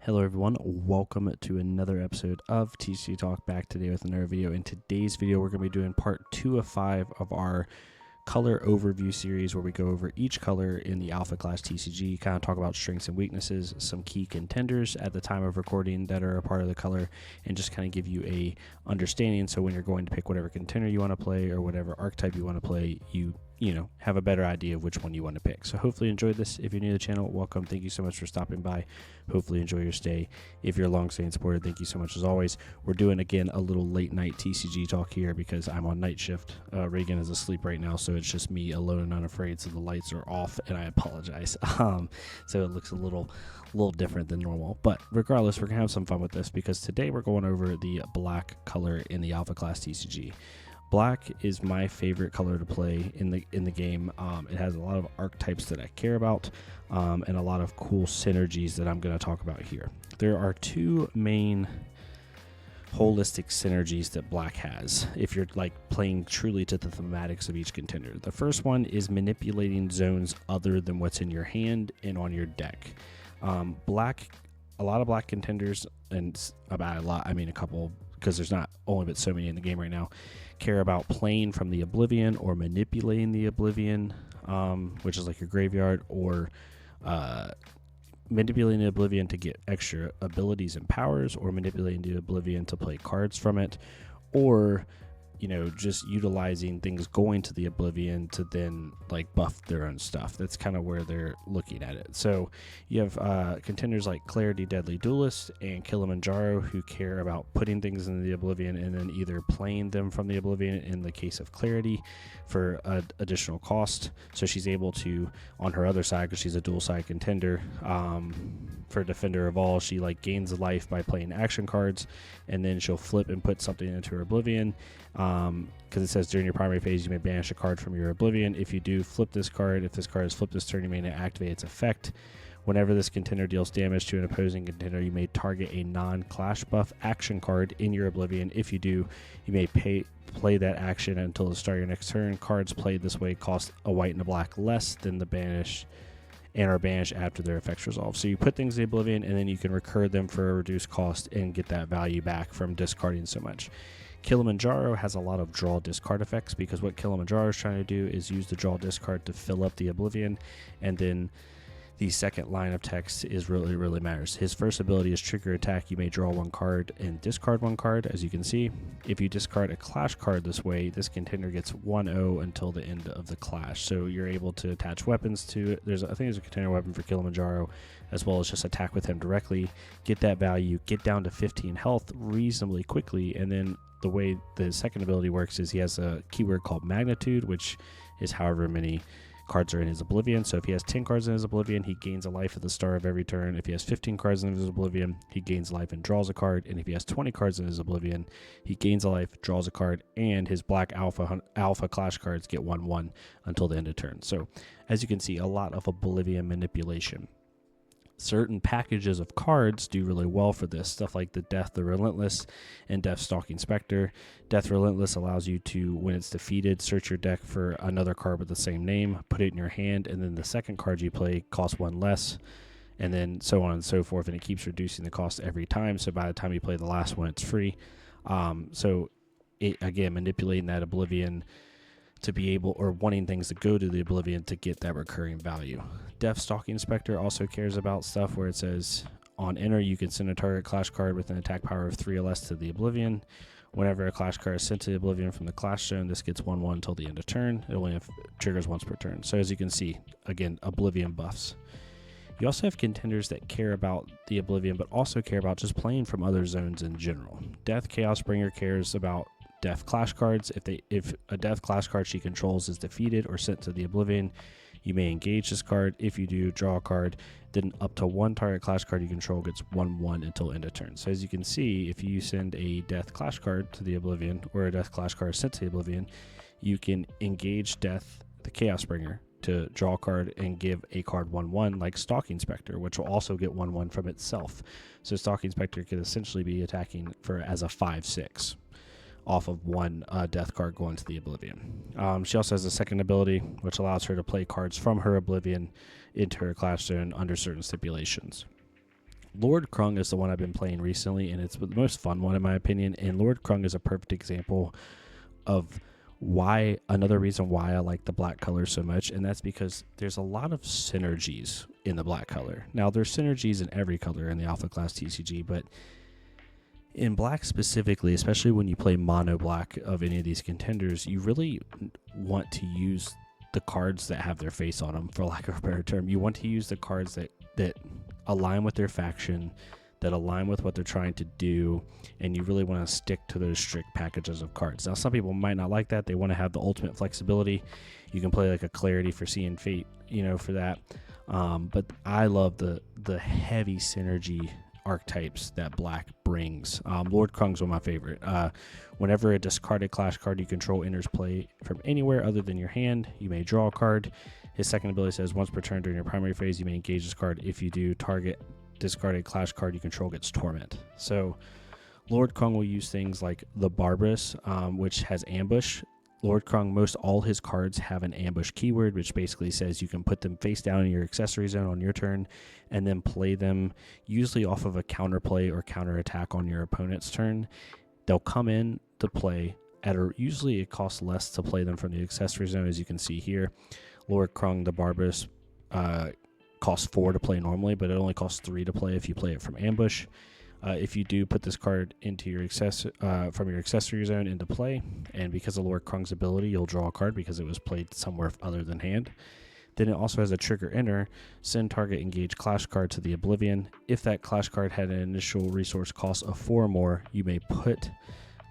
Hello everyone, welcome to another episode of TCG Talk, back today with another video. In today's video, we're going to be doing part 2 of 5 of our color overview series, where we go over each color in the alpha class TCG, kind of talk about strengths and weaknesses, some key contenders at the time of recording that are a part of the color, and just kind of give you a understanding, so when you're going to pick whatever contender you want to play or whatever archetype you want to play, you have a better idea of which one you want to pick. So hopefully you enjoyed this. If you're new to the channel, welcome. Thank you so much for stopping by. Hopefully enjoy your stay. If you're a long-standing supporter, thank you so much as always. We're doing, again, a little late night TCG talk here because I'm on night shift. Reagan is asleep right now, so it's just me alone and unafraid, so the lights are off, and I apologize. So it looks a little different than normal. But regardless, we're going to have some fun with this because today we're going over the black color in the alpha class TCG. Black is my favorite color to play in the game. It has a lot of archetypes that I care about, and a lot of cool synergies that I'm going to talk about here. There are two main holistic synergies that black has if you're like playing truly to the thematics of each contender. The first one is manipulating zones other than what's in your hand and on your deck. A lot of black contenders, and about a lot, I mean a couple, because there's not only but so many in the game right now, care about playing from the Oblivion or manipulating the Oblivion, which is like your graveyard, or manipulating the Oblivion to get extra abilities and powers, or manipulating the Oblivion to play cards from it, or just utilizing things going to the Oblivion to then like buff their own stuff. That's kind of where they're looking at it. So you have contenders like Clarity, Deadly Duelist, and Kilimanjaro, who care about putting things into the Oblivion and then either playing them from the Oblivion in the case of Clarity for additional cost. So she's able to, on her other side, because she's a dual side contender, for Defender of All, she like gains life by playing action cards, and then she'll flip and put something into her Oblivion. Because it says during your primary phase you may banish a card from your Oblivion. If you do, flip this card. If this card is flipped this turn, you may not activate its effect. Whenever this contender deals damage to an opposing contender, you may target a non-clash buff action card in your Oblivion. If you do, you may play that action until the start of your next turn. Cards played this way cost a white and a black less than the banish and are banished after their effects resolve. So you put things in Oblivion, and then you can recur them for a reduced cost and get that value back from discarding so much. Kilimanjaro has a lot of draw discard effects, because what Kilimanjaro is trying to do is use the draw discard to fill up the Oblivion, and then the second line of text is really matters. His first ability is trigger attack. You may draw one card and discard one card, as you can see. If you discard a clash card this way, this contender gets 1-0 until the end of the clash. So you're able to attach weapons to it. I think there's a contender weapon for Kilimanjaro, as well as just attack with him directly, get that value, get down to 15 health reasonably quickly, and then the way the second ability works is he has a keyword called Magnitude, which is however many cards are in his Oblivion. So if he has 10 cards in his Oblivion, he gains a life at the start of every turn. If he has 15 cards in his Oblivion, he gains life and draws a card. And if he has 20 cards in his Oblivion, he gains a life, draws a card, and his black alpha clash cards get 1/1 until the end of turn. So as you can see, a lot of Oblivion manipulation. Certain packages of cards do really well for this, stuff like the Death the Relentless and Death Stalking Spectre. Death Relentless allows you to, when it's defeated, search your deck for another card with the same name, put it in your hand, and then the second card you play costs one less, and then so on and so forth, and it keeps reducing the cost every time, so by the time you play the last one, it's free. So it, again, manipulating that Oblivion to be able, or wanting things to go to the Oblivion to get that recurring value. Death Stalking Spectre also cares about stuff where it says on enter you can send a target clash card with an attack power of 3 or less to the Oblivion. Whenever a clash card is sent to the Oblivion from the clash zone, this gets 1/1 until the end of turn. It only triggers once per turn. So as you can see, again, Oblivion buffs. You also have contenders that care about the Oblivion, but also care about just playing from other zones in general. Death Chaos Bringer cares about Death Clash cards. If a Death Clash card she controls is defeated or sent to the Oblivion, you may engage this card. If you do, draw a card. Then up to one target Clash card you control gets 1/1 until end of turn. So as you can see, if you send a Death Clash card to the Oblivion, or a Death Clash card sent to the Oblivion, you can engage Death the Chaos Bringer to draw a card and give a card 1/1, like Stalking Spectre, which will also get 1/1 from itself. So Stalking Spectre could essentially be attacking as a 5/6. Off of one death card going to the Oblivion. She also has a second ability, which allows her to play cards from her Oblivion into her clash zone under certain stipulations. Lord Krung is the one I've been playing recently, and it's the most fun one in my opinion. And Lord Krung is a perfect example of another reason why I like the black color so much, and that's because there's a lot of synergies in the black color. Now, there's synergies in every color in the Alpha Class TCG, but in black specifically, especially when you play mono black of any of these contenders, you really want to use the cards that have their face on them, for lack of a better term. You want to use the cards that align with their faction, that align with what they're trying to do, and you really want to stick to those strict packages of cards. Now, some people might not like that. They want to have the ultimate flexibility. You can play like a Clarity for Sea and Fate, for that. But I love the heavy synergy archetypes that black brings. Lord Krung's one of my favorite. Whenever a discarded clash card you control enters play from anywhere other than your hand, you may draw a card. His second ability says once per turn during your primary phase, you may engage this card. If you do, target discarded clash card you control gets torment. So Lord Krung will use things like the Barbarous, which has ambush. Lord Krung, most all his cards have an ambush keyword, which basically says you can put them face down in your accessory zone on your turn and then play them usually off of a counterplay or counterattack on your opponent's turn. They'll come in to play usually it costs less to play them from the accessory zone, as you can see here. Lord Krung, the Barbarous, costs 4 to play normally, but it only costs 3 to play if you play it from ambush. If you do put this card into your from your accessory zone into play, and because of Lord Krung's ability, you'll draw a card because it was played somewhere other than hand. Then it also has a trigger enter, send target engaged clash card to the Oblivion. If that clash card had an initial resource cost of 4 or more, you may put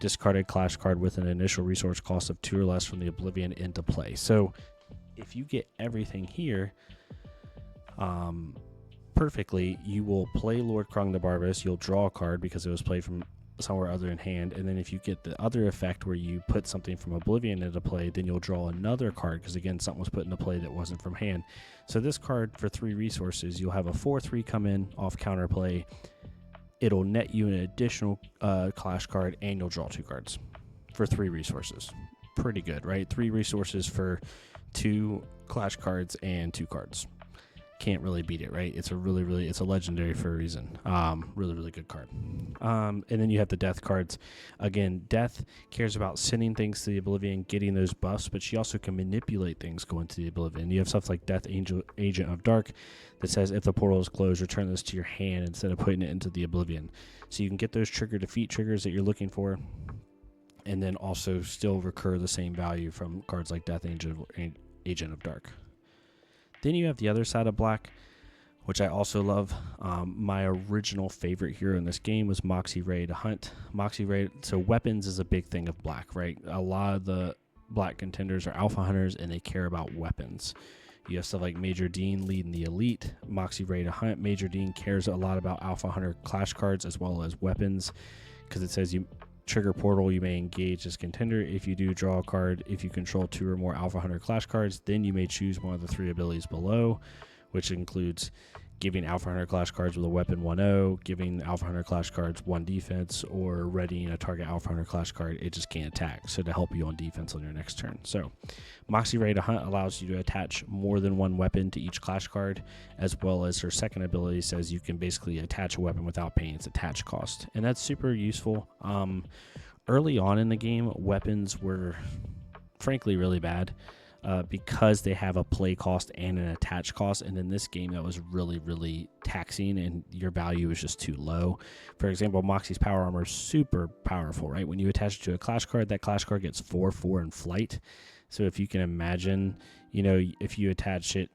discarded clash card with an initial resource cost of 2 or less from the Oblivion into play. So if you get everything here perfectly, you will play Lord Krung the Barbarous, you'll draw a card because it was played from somewhere other in hand, and then if you get the other effect where you put something from Oblivion into play, then you'll draw another card because again something was put into play that wasn't from hand. So this card for 3 resources, you'll have a 4/3 come in off counterplay. It'll net you an additional clash card, and you'll draw 2 cards for 3 resources. Pretty good, right? 3 resources for 2 clash cards and 2 cards. Can't really beat it, right? It's a it's a legendary for a reason. Really good card. And then you have the Death cards. Again, Death cares about sending things to the Oblivion, getting those buffs, but she also can manipulate things going to the Oblivion. You have stuff like Death Agent of Dark that says if the portal is closed, return this to your hand instead of putting it into the Oblivion. So you can get those trigger defeat triggers that you're looking for, and then also still recur the same value from cards like Death Agent of Dark. Then you have the other side of black, which I also love. My original favorite hero in this game was Moxie Ready to Hunt. Moxie Ready, so weapons is a big thing of black, right? A lot of the black contenders are alpha hunters, and they care about weapons. You have stuff like Major Dean leading the elite. Moxie Ready to Hunt. Major Dean cares a lot about alpha hunter clash cards as well as weapons, because it says you trigger portal, you may engage this contender. If you do, draw a card. If you control 2 or more alpha hunter clash cards, then you may choose one of the 3 abilities below, which includes giving alpha hunter clash cards with a weapon 1/0, giving alpha hunter clash cards 1 defense, or readying a target alpha hunter clash card. It just can't attack, so to help you on defense on your next turn. So Moxie Ready to Hunt allows you to attach more than 1 weapon to each clash card, as well as her second ability says you can basically attach a weapon without paying its attach cost, and that's super useful. Early on in the game, weapons were frankly really bad. Because they have a play cost and an attach cost, and in this game that was really taxing, and your value is just too low. For example, Moxie's power armor is super powerful, right? When you attach it to a clash card, that clash card gets 4/4 in flight. So if you can imagine, if you attach it,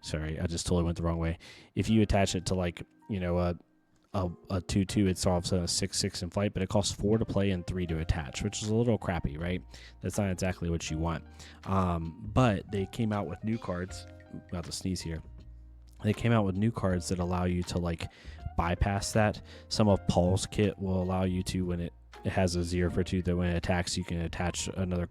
sorry, I just totally went the wrong way. If you attach it to a 2/2, it solves a 6/6 in flight, but it costs 4 to play and 3 to attach, which is a little crappy, right? That's not exactly what you want. But they came out with new cards. About to sneeze here. They came out with new cards that allow you to bypass that. Some of Paul's kit will allow you to, when it it has a 0 for 2 that when it attacks, you can attach another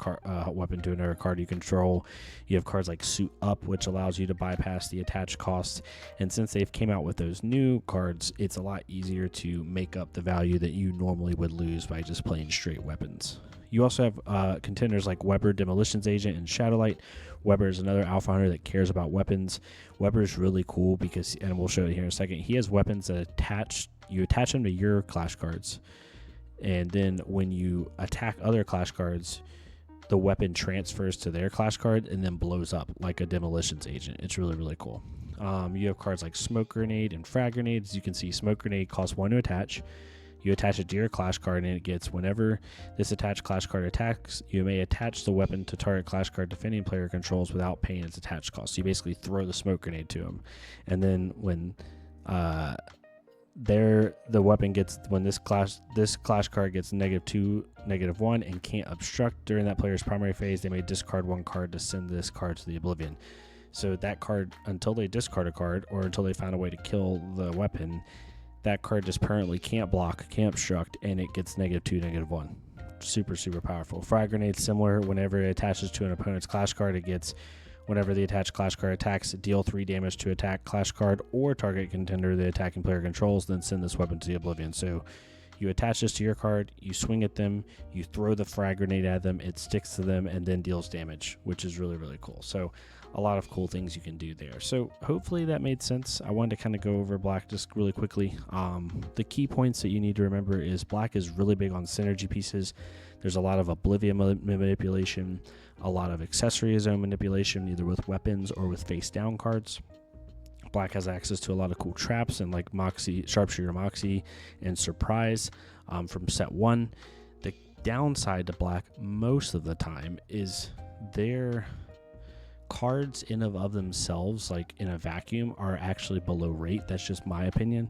weapon to another card you control. You have cards like Suit Up, which allows you to bypass the attach cost. And since they've came out with those new cards, it's a lot easier to make up the value that you normally would lose by just playing straight weapons. You also have contenders like Weber, Demolitions Agent, and Shadowlight. Weber is another alpha hunter that cares about weapons. Weber is really cool because, and we'll show it here in a second, he has weapons that you attach them to your clash cards. And then when you attack other clash cards, the weapon transfers to their clash card and then blows up like a Demolitions Agent. It's really, really cool. You have cards like Smoke Grenade and Frag Grenade. As you can see, Smoke Grenade costs 1 to attach. You attach it to your clash card, and it gets, whenever this attached clash card attacks, you may attach the weapon to target clash card defending player controls without paying its attached cost. So you basically throw the Smoke Grenade to them, and then when the weapon gets, when this clash card gets -2, -1, and can't obstruct during that player's primary phase, they may discard 1 card to send this card to the oblivion. So that card, until they discard a card or until they find a way to kill the weapon, that card just permanently can't block, can't obstruct, and it gets -2, -1. Super, super powerful. Frag Grenade, similar. Whenever it attaches to an opponent's clash card, it gets, whenever the attached clash card attacks, deal 3 damage to attack clash card or target contender the attacking player controls, then send this weapon to the oblivion. So you attach this to your card, you swing at them, you throw the Frag Grenade at them, it sticks to them, and then deals damage, which is really, really cool. So a lot of cool things you can do there. So hopefully that made sense. I wanted to kind of go over black just really quickly. The key points that you need to remember is black is really big on synergy pieces. There's a lot of Oblivion manipulation, a lot of accessory zone manipulation, either with weapons or with face down cards. Black has access to a lot of cool traps and like Moxie, Sharpshooter Moxie, and Surprise from set 1. The downside to black most of the time is their cards in of themselves, like in a vacuum, are actually below rate. That's just my opinion.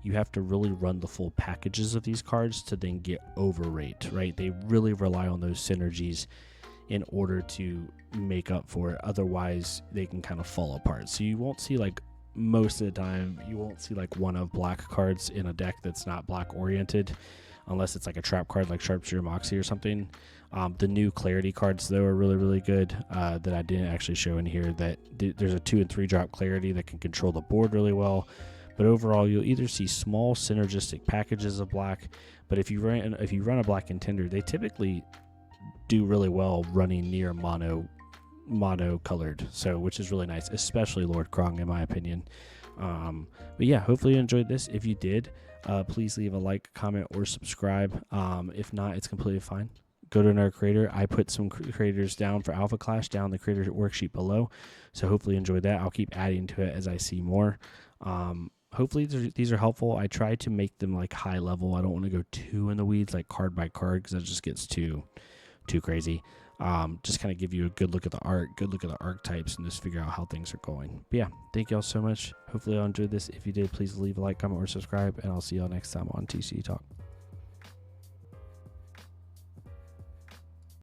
You have to really run the full packages of these cards to then get over rate, right? They really rely on those synergies in order to make up for it. Otherwise, they can kind of fall apart. So you won't see, like, most of the time, you won't see like one of black cards in a deck that's not black oriented, unless it's like a trap card like Sharpshooter Moxie or something. The new Clarity cards, though, are really, really good that I didn't actually show in here. That there's a 2 and 3 drop Clarity that can control the board really well. But overall, you'll either see small synergistic packages of black, but if you run a black contender, they typically do really well running near mono colored, so which is really nice, especially Lord Krong in my opinion. But yeah, hopefully you enjoyed this. If you did, please leave a like, comment, or subscribe. If not, it's completely fine. Go to another creator. I put some creators down for Alpha Clash down the creator worksheet below, so hopefully you enjoyed that. I'll keep adding to it as I see more. Hopefully these are helpful. I try to make them like high level. I don't want to go too in the weeds, like card by card, because that just gets too crazy. Just kind of give you a good look at the art, good look at the archetypes, and just figure out how things are going. But yeah, thank y'all so much. Hopefully y'all enjoyed this. If you did, please leave a like, comment, or subscribe, and I'll see y'all next time on TCG Talk.